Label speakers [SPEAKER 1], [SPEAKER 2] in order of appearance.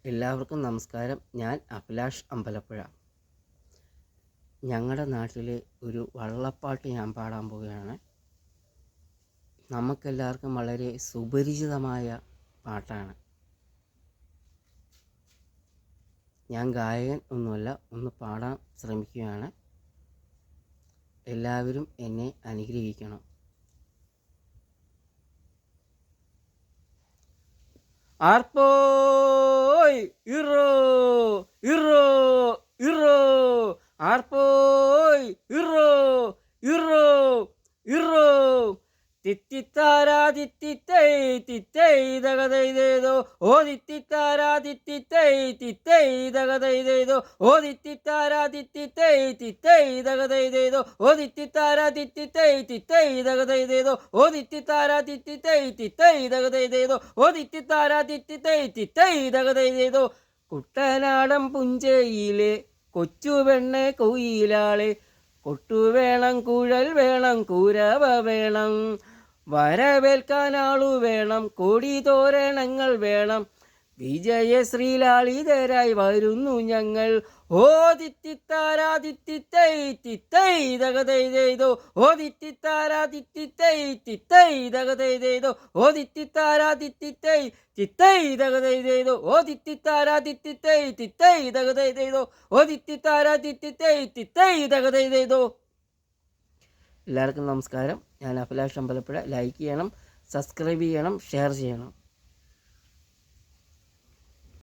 [SPEAKER 1] എല്ലാവർക്കും നമസ്കാരം. ഞാൻ അഭിലാഷ് അമ്പലപ്പുഴ. ഞങ്ങളുടെ നാട്ടിലെ ഒരു വള്ളപ്പാട്ട് ഞാൻ പാടാൻ പോവുകയാണ്. നമുക്കെല്ലാവർക്കും വളരെ സുപരിചിതമായ പാട്ടാണ്. ഞാൻ ഗായകൻ ഒന്നുമല്ല, ഒന്ന് പാടാൻ ശ്രമിക്കുകയാണ്. എല്ലാവരും എന്നെ അനുഗ്രഹിക്കണം. ആർപ്പോയ് ഇറോ ഇറോ ഇറോ ആർപ്പോയ് ഇറോ ഇറോ ഇറോ തിത്തിത്താരാ തിത്തിത്തൈ തിത്തൈ തകതൈതേതോ ഓ തിത്തിത്താരാ തിത്തിത്തൈ തിത്തൈ തകതൈതേതോ ഓ തിത്തിത്താരാ തിത്തിത്തൈ തിത്തൈ തകതൈതേതോ ഓ തിത്തിത്താരാ തിത്തിത്തൈ തിത്തൈ തകതൈതേതോ ഓ തിത്തിത്താരാ തിത്തിത്തൈ തിത്തൈ തകതൈതേതോ ഓ തിത്തിത്താരാ തിത്തിത്തൈ തിത്തൈ തകതൈതേതോ കുട്ടനാടൻ പുഞ്ചയിലെ കൊച്ചു പെണ്ണെ കൊയിലാളെ കൊട്ടുവേണം കുഴൽ വേണം കുരവ വേണം വരവേൽക്കാൻ ആളു വേണം കൊടി തോരണങ്ങൾ വേണം വിജയശ്രീലാളിതരായി വരുന്നു ഞങ്ങൾ ഓ തിത്തിത്താരാ തിത്തിത്തൈ തിത്തൈ തകതൈതേതോ ഓ തിത്തിത്താരാ തിത്തിത്തൈ തിത്തൈ തകതൈതേതോ ഓ തിത്തിത്താരാ തിത്തിത്തൈ തിത്തൈ തകതൈതേതോ ഓ തിത്തിത്താരാ തിത്തിത്തൈ തിത്തൈ തകതൈതേതോ ഓ തിത്തിത്താരാ തിത്തിത്തൈ തിത്തൈ തകതൈതേതോ. എല്ലാവർക്കും നമസ്കാരം. ഞാൻ അഭിലാഷ് അമ്പലപ്പുഴ. ലൈക്ക് ചെയ്യണം, സബ്സ്ക്രൈബ് ചെയ്യണം, ഷെയർ ചെയ്യണം.